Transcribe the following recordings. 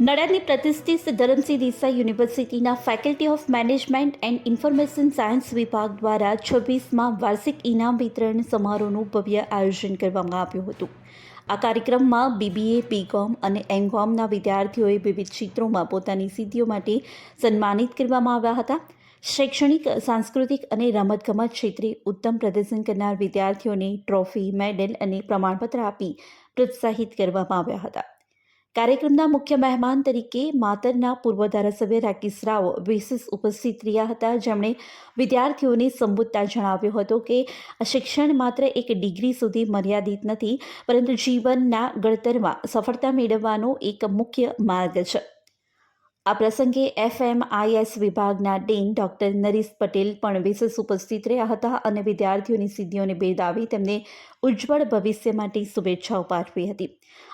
નડાની પ્રતિષ્ઠિત ધરમસિંહ દેસાઈ યુનિવર્સિટીના faculty of management and information science વિભાગ દ્વારા 26મા વાર્ષિક ઇનામ વિતરણ સમારોહનું ભવ્ય આયોજન કરવામાં આવ્યું હતું. આ કાર્યક્રમમાં બીબીએ, બીકોમ અને એમકોમના વિદ્યાર્થીઓએ વિવિધ ક્ષેત્રોમાં પોતાની સિદ્ધિઓ માટે સન્માનિત કરવામાં આવ્યા હતા. શૈક્ષણિક, સાંસ્કૃતિક અને રમતગમત ક્ષેત્રે ઉત્તમ પ્રદર્શન કરનાર વિદ્યાર્થીઓને ટ્રોફી, મેડલ અને પ્રમાણપત્ર આપી પ્રોત્સાહિત કરવામાં આવ્યા હતા. કાર્યક્રમના મુખ્ય મહેમાન તરીકે માતરના પૂર્વ ધારાસભ્ય રાકેશ રાવ વિશેષ ઉપસ્થિત રહ્યા હતા, જેમણે વિદ્યાર્થીઓને સંબોધતા જણાવ્યું હતું કે શિક્ષણ માત્ર એક ડિગ્રી સુધી મર્યાદિત નથી, પરંતુ જીવનના ઘડતરમાં સફળતા મેળવવાનો એક મુખ્ય માર્ગ છે. આ પ્રસંગે FMIS વિભાગના ડીન ડૉક્ટર નરેશ પટેલ પણ વિશેષ ઉપસ્થિત રહ્યા હતા અને વિદ્યાર્થીઓની સિદ્ધિઓને બિરદાવી તેમને ઉજ્જવળ ભવિષ્ય માટે શુભેચ્છાઓ પાઠવી હતી.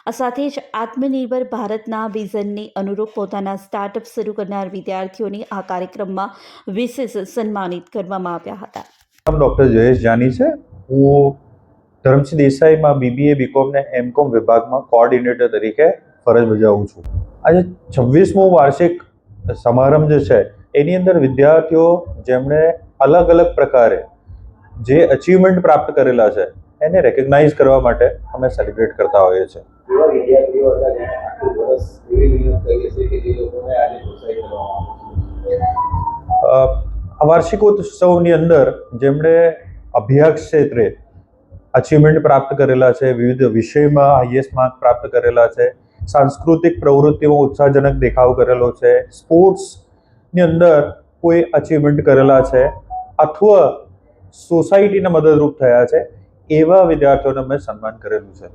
આ સાથે જ આત્મનિર્ભર ભારતના વિઝનને અનુરૂપ પોતાના સ્ટાર્ટઅપ શરૂ કરનાર વિદ્યાર્થીઓને આ કાર્યક્રમમાં વિશેષ સન્માનિત કરવામાં આવ્યા હતા. ડૉક્ટર જયેશ જાની છે. હું ધરમસિંહ દેસાઈમાં બીબીએ, બીકોમ ને એમકોમ વિભાગમાં કોઓર્ડિનેટર તરીકે ફરજ બજાવું છું. આજે 26મો વાર્ષિક સમારંભ જે છે એની અંદર વિદ્યાર્થીઓ જેમણે અલગ અલગ પ્રકારે જે અચીવમેન્ટ પ્રાપ્ત કરેલા છે એને રેકગ્નાઇઝ કરવા માટે અમે સેલિબ્રેટ કરતા હોઈએ છીએ. એવા વિદ્યાર્થીઓ હતા જેણે આખું વર્ષ એવી મહેનત કરી છે કે જે લોકોને આજે પ્રોત્સાહિત કરવામાં આવે છે. આ વાર્ષિકોત્સવની અંદર જેમણે અભ્યાસ ક્ષેત્રે અચીવમેન્ટ પ્રાપ્ત કરેલા છે, વિવિધ વિષયમાં હાઈએસ્ટ માર્ક પ્રાપ્ત કરેલા છે, સાંસ્કૃતિક પ્રવૃત્તિમાં ઉત્સાહજનક દેખાવ કરેલો છે, સ્પોર્ટ્સની અંદર કોઈ અચીવમેન્ટ કરેલા છે અથવા સોસાયટીને મદદરૂપ થયા છે, એવા વિદ્યાર્થીઓને મેં સન્માન કરેલું છે.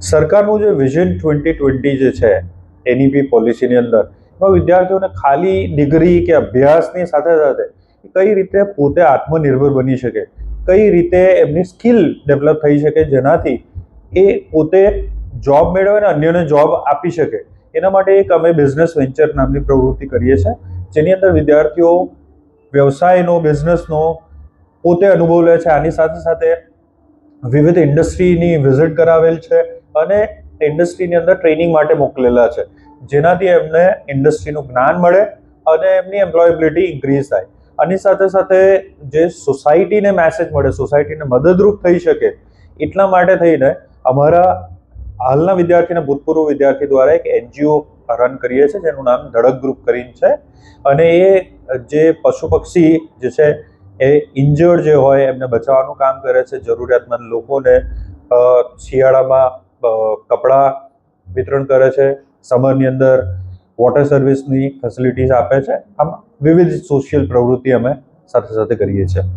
સરકારનું જે વિઝન 2020 જે છે NEP પોલિસીની અંદર એમાં વિદ્યાર્થીઓને ખાલી ડિગ્રી કે અભ્યાસની સાથે સાથે કઈ રીતે પોતે આત્મનિર્ભર બની શકે, કઈ રીતે એમની સ્કિલ ડેવલપ થઈ શકે, જેનાથી એ પોતે જોબ મેળવે અને અન્યને જોબ આપી શકે. એના માટે એક અમે બિઝનેસ વેન્ચર નામની પ્રવૃત્તિ કરીએ છીએ, જેની અંદર વિદ્યાર્થીઓ વ્યવસાયનો, બિઝનેસનો પોતે અનુભવ લે છે. આની સાથે સાથે વિવિધ ઇન્ડસ્ટ્રીની વિઝિટ કરાવેલ છે અને ઇન્ડસ્ટ્રીની અંદર ટ્રેનિંગ માટે મોકલેલા છે, જેનાથી એમને ઇન્ડસ્ટ્રીનું જ્ઞાન મળે અને એમની એમ્પ્લોયેબિલિટી ઇન્ક્રીઝ થાય. આની સાથે સાથે જે સોસાયટીને મેસેજ મળે, સોસાયટીને મદદરૂપ થઈ શકે, એટલા માટે થઈને અમારા હાલના વિદ્યાર્થી અને ભૂતપૂર્વ વિદ્યાર્થી દ્વારા એક NGO રન કરીએ છીએ જેનું નામ ધડક ગ્રુપ કરીને છે. અને એ જે પશુ પક્ષી જે છે એ ઇન્જર્ડ જે હોય એમને બચાવવાનું કામ કરે છે. જરૂરિયાતમંદ લોકોને શિયાળામાં કપડાં વિતરણ કરે છે, સમરની અંદર વોટર સર્વિસની ફેસિલિટીઝ આપે છે. આમ વિવિધ સોશિયલ પ્રવૃત્તિ અમે સાથે સાથે કરીએ છીએ.